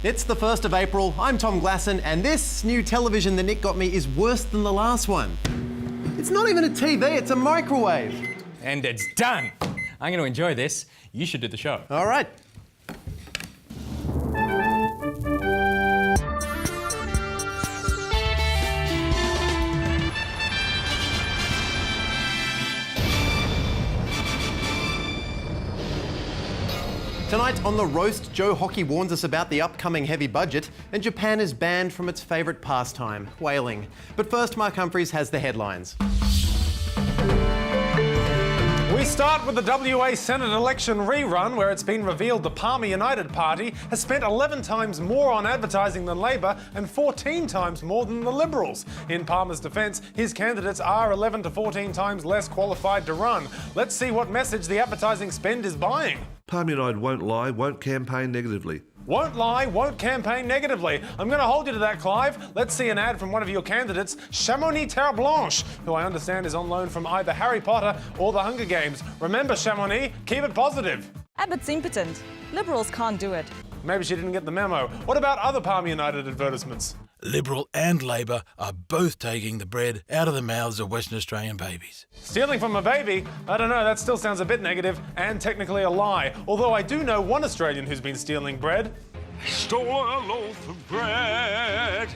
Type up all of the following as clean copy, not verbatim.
It's the 1st of April, I'm Tom Glasson, and this new television that Nick got me is worse than the last one. It's not even a TV, it's a microwave. And it's done. I'm going to enjoy this. You should do the show. All right. Tonight on The Roast, Joe Hockey warns us about the upcoming heavy budget, and Japan is banned from its favourite pastime, whaling. But first, Mark Humphries has the headlines. We start with the WA Senate election rerun, where it's been revealed the Palmer United Party has spent 11 times more on advertising than Labor and 14 times more than the Liberals. In Palmer's defence, his candidates are 11 to 14 times less qualified to run. Let's see what message the advertising spend is buying. Palmer United won't lie, won't campaign negatively. Won't lie, won't campaign negatively. I'm going to hold you to that, Clive. Let's see an ad from one of your candidates, Chamonix Terre Blanche, who I understand is on loan from either Harry Potter or the Hunger Games. Remember, Chamonix, keep it positive. Abbott's impotent. Liberals can't do it. Maybe she didn't get the memo. What about other Palmer United advertisements? Liberal and Labor are both taking the bread out of the mouths of Western Australian babies. Stealing from a baby? I don't know, that still sounds a bit negative and technically a lie. Although I do know one Australian who's been stealing bread. Stole a loaf of bread.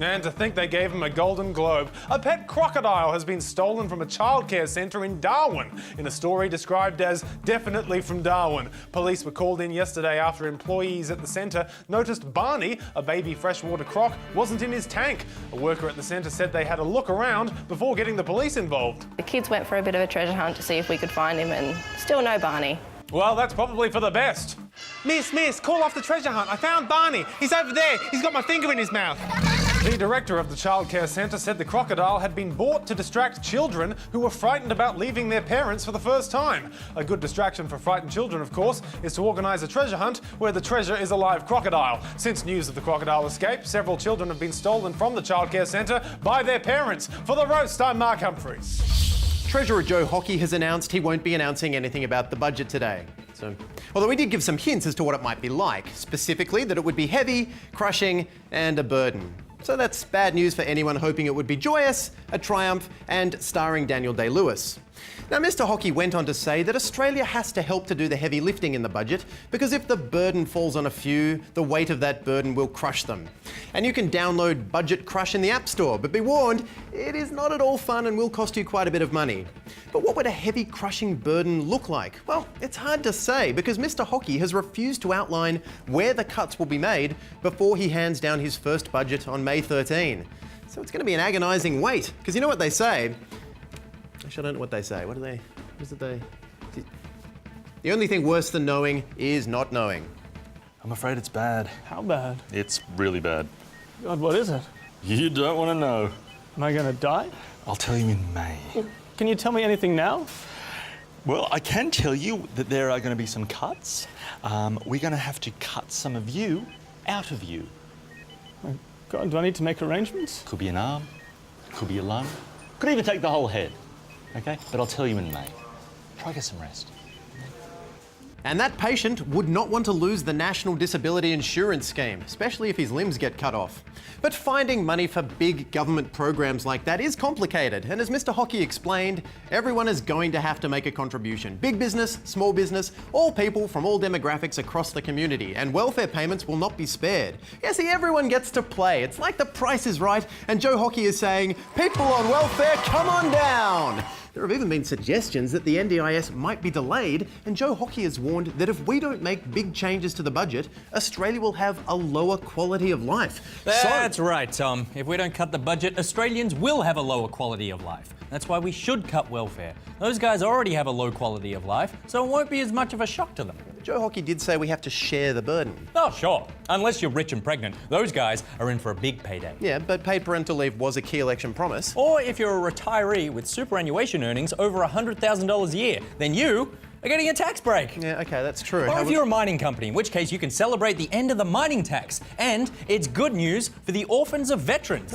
And to think they gave him a Golden Globe. A pet crocodile has been stolen from a childcare centre in Darwin, in a story described as definitely from Darwin. Police were called in yesterday after employees at the centre noticed Barney, a baby freshwater croc, wasn't in his tank. A worker at the centre said they had a look around before getting the police involved. The kids went for a bit of a treasure hunt to see if we could find him, and still no Barney. Well, that's probably for the best. Miss, call off the treasure hunt. I found Barney. He's over there. He's got my finger in his mouth. The director of the childcare centre said the crocodile had been bought to distract children who were frightened about leaving their parents for the first time. A good distraction for frightened children, of course, is to organise a treasure hunt where the treasure is a live crocodile. Since news of the crocodile escape, several children have been stolen from the childcare centre by their parents. For The Roast, I'm Mark Humphries. Treasurer Joe Hockey has announced he won't be announcing anything about the budget today. Although he did give some hints as to what it might be like, specifically that it would be heavy, crushing, and a burden. So that's bad news for anyone hoping it would be joyous, a triumph, and starring Daniel Day-Lewis. Now, Mr. Hockey went on to say that Australia has to help to do the heavy lifting in the budget, because if the burden falls on a few, the weight of that burden will crush them. And you can download Budget Crush in the App Store, but be warned, it is not at all fun and will cost you quite a bit of money. But what would a heavy crushing burden look like? Well, it's hard to say, because Mr. Hockey has refused to outline where the cuts will be made before he hands down his first budget on May 13. So it's going to be an agonising wait, because you know what they say? Actually, I don't know what they say. What is it they... The only thing worse than knowing is not knowing. I'm afraid it's bad. How bad? It's really bad. God, what is it? You don't want to know. Am I going to die? I'll tell you in May. Can you tell me anything now? Well, I can tell you that there are going to be some cuts. We're going to have to cut some of you out of you. Oh, God, do I need to make arrangements? Could be an arm, could be a lung, could even take the whole head. Okay? But I'll tell you in May. Try get some rest. And that patient would not want to lose the National Disability Insurance Scheme, especially if his limbs get cut off. But finding money for big government programs like that is complicated, and as Mr. Hockey explained, everyone is going to have to make a contribution. Big business, small business, all people from all demographics across the community, and welfare payments will not be spared. Yeah, see, everyone gets to play. It's like The Price is Right, and Joe Hockey is saying, people on welfare, come on down! There have even been suggestions that the NDIS might be delayed, and Joe Hockey has warned that if we don't make big changes to the budget, Australia will have a lower quality of life. That's right, Tom. If we don't cut the budget, Australians will have a lower quality of life. That's why we should cut welfare. Those guys already have a low quality of life, so it won't be as much of a shock to them. Joe Hockey did say we have to share the burden. Oh, sure. Unless you're rich and pregnant. Those guys are in for a big payday. Yeah, but paid parental leave was a key election promise. Or if you're a retiree with superannuation earnings over $100,000 a year, then you are getting a tax break. Yeah, okay, that's true. Or if you're a mining company, in which case you can celebrate the end of the mining tax. And it's good news for the orphans of veterans.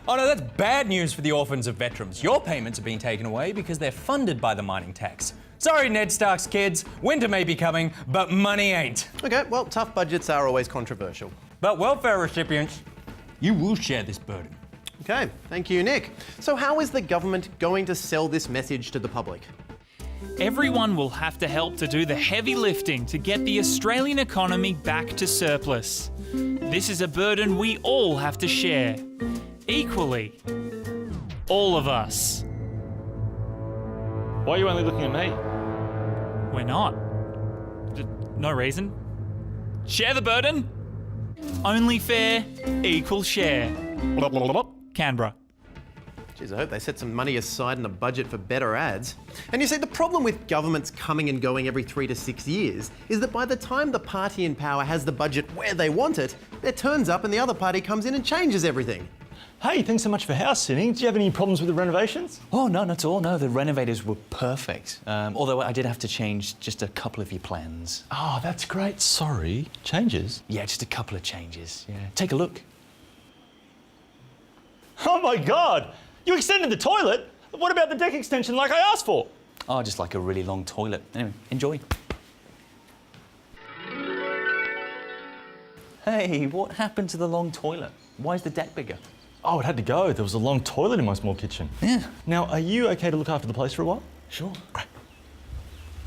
Oh no, that's bad news for the orphans of veterans. Your payments are being taken away because they're funded by the mining tax. Sorry, Ned Stark's kids. Winter may be coming, but money ain't. Okay, well, tough budgets are always controversial. But welfare recipients, you will share this burden. Okay, thank you, Nick. So how is the government going to sell this message to the public? Everyone will have to help to do the heavy lifting to get the Australian economy back to surplus. This is a burden we all have to share. Equally. All of us. Why are you only looking at me? We're not. No reason. Share the burden. Only fair, equal share. Canberra. Jeez, I hope they set some money aside in the budget for better ads. And you see, the problem with governments coming and going every 3 to 6 years is that by the time the party in power has the budget where they want it, their turn's up and the other party comes in and changes everything. Hey, thanks so much for house sitting. Do you have any problems with the renovations? Oh, no, not at all. No, the renovators were perfect. Although I did have to change just a couple of your plans. Oh, that's great. Sorry. Changes? Yeah, just a couple of changes. Yeah. Take a look. Oh my God! You extended the toilet? What about the deck extension like I asked for? Oh, just like a really long toilet. Anyway, enjoy. Hey, what happened to the long toilet? Why is the deck bigger? Oh, it had to go. There was a long toilet in my small kitchen. Yeah. Now, are you okay to look after the place for a while? Sure. Great.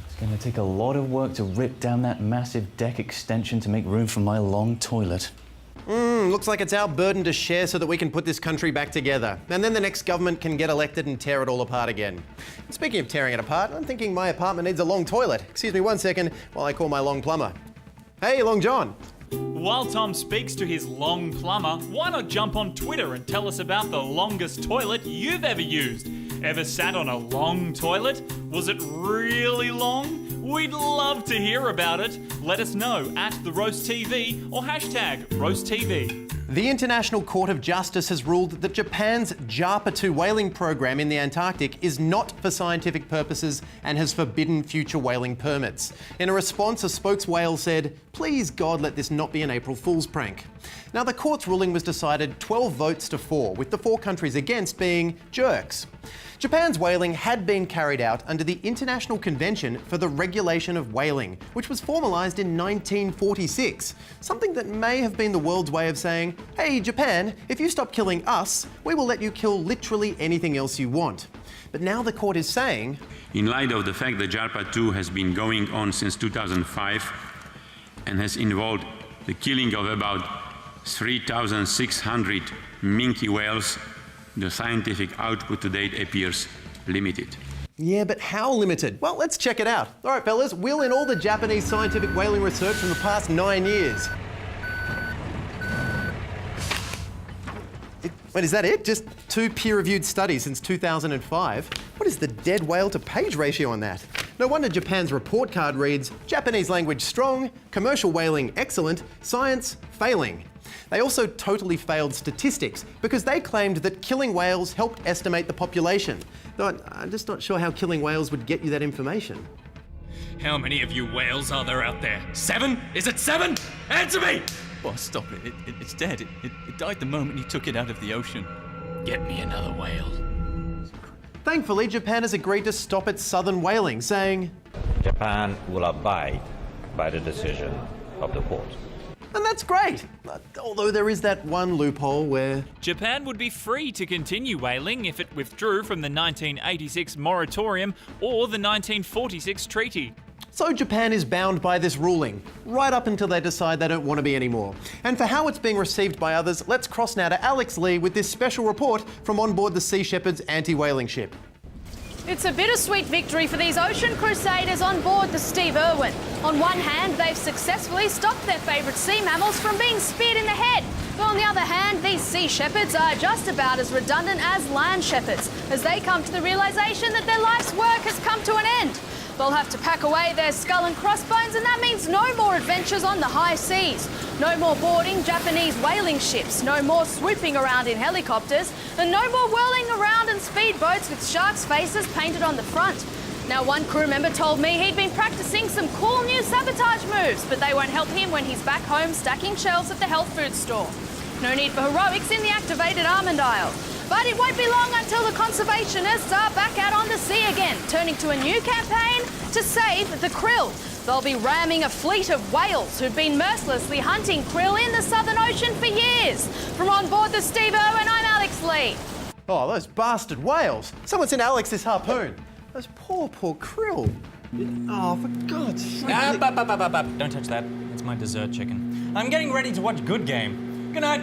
It's going to take a lot of work to rip down that massive deck extension to make room for my long toilet. Looks like it's our burden to share so that we can put this country back together. And then the next government can get elected and tear it all apart again. And speaking of tearing it apart, I'm thinking my apartment needs a long toilet. Excuse me 1 second while I call my long plumber. Hey, Long John. While Tom speaks to his long plumber, why not jump on Twitter and tell us about the longest toilet you've ever used? Ever sat on a long toilet? Was it really long? We'd love to hear about it. Let us know at The Roast TV or hashtag RoastTV. The International Court of Justice has ruled that Japan's JARPA-2 whaling program in the Antarctic is not for scientific purposes and has forbidden future whaling permits. In a response, a spokeswhale said, "Please God, let this not be an April Fool's prank." Now, the court's ruling was decided 12 votes to 4, with the 4 countries against being jerks. Japan's whaling had been carried out under the International Convention for the Regulation of Whaling, which was formalised in 1946. Something that may have been the world's way of saying, hey, Japan, if you stop killing us, we will let you kill literally anything else you want. But now the court is saying, in light of the fact that JARPA-2 has been going on since 2005 and has involved the killing of about 3,600 minke whales, the scientific output to date appears limited. yeah, but how limited? Well, let's check it out. All right, fellas, wheel in all the Japanese scientific whaling research from the past 9 years. Wait, is that it? Just 2 peer-reviewed studies since 2005? What is the dead whale to page ratio on that? No wonder Japan's report card reads, Japanese language strong, commercial whaling excellent, science failing. They also totally failed statistics because they claimed that killing whales helped estimate the population. Though I'm just not sure how killing whales would get you that information. How many of you whales are there out there? 7? Is it 7? Answer me! Boss, stop it. It's dead. It died the moment you took it out of the ocean. Get me another whale. Thankfully, Japan has agreed to stop its southern whaling, saying, Japan will abide by the decision of the court. and that's great. Although there is that one loophole where Japan would be free to continue whaling if it withdrew from the 1986 moratorium or the 1946 treaty. So Japan is bound by this ruling, right up until they decide they don't want to be anymore. And for how it's being received by others, let's cross now to Alex Lee with this special report from on board the Sea Shepherd's anti-whaling ship. It's a bittersweet victory for these ocean crusaders on board the Steve Irwin. On one hand, they've successfully stopped their favourite sea mammals from being speared in the head. But on the other hand, these sea shepherds are just about as redundant as land shepherds, as they come to the realisation that their life's work has come to an end. They'll have to pack away their skull and crossbones, and that means no more adventures on the high seas, no more boarding Japanese whaling ships, no more swooping around in helicopters, and no more whirling around in speedboats with sharks' faces painted on the front. Now, one crew member told me he'd been practicing some cool new sabotage moves, but they won't help him when he's back home stacking shelves at the health food store. No need for heroics in the activated almond aisle. But it won't be long until the conservationists are back out on the sea again, turning to a new campaign to save the krill. They'll be ramming a fleet of whales who've been mercilessly hunting krill in the Southern Ocean for years. From on board the Steve Irwin, I'm Alex Lee. Oh, those bastard whales. Someone sent Alex this harpoon. Those poor krill. Oh, for God's sake. Don't touch that. It's my dessert chicken. I'm getting ready to watch Good Game. Good night.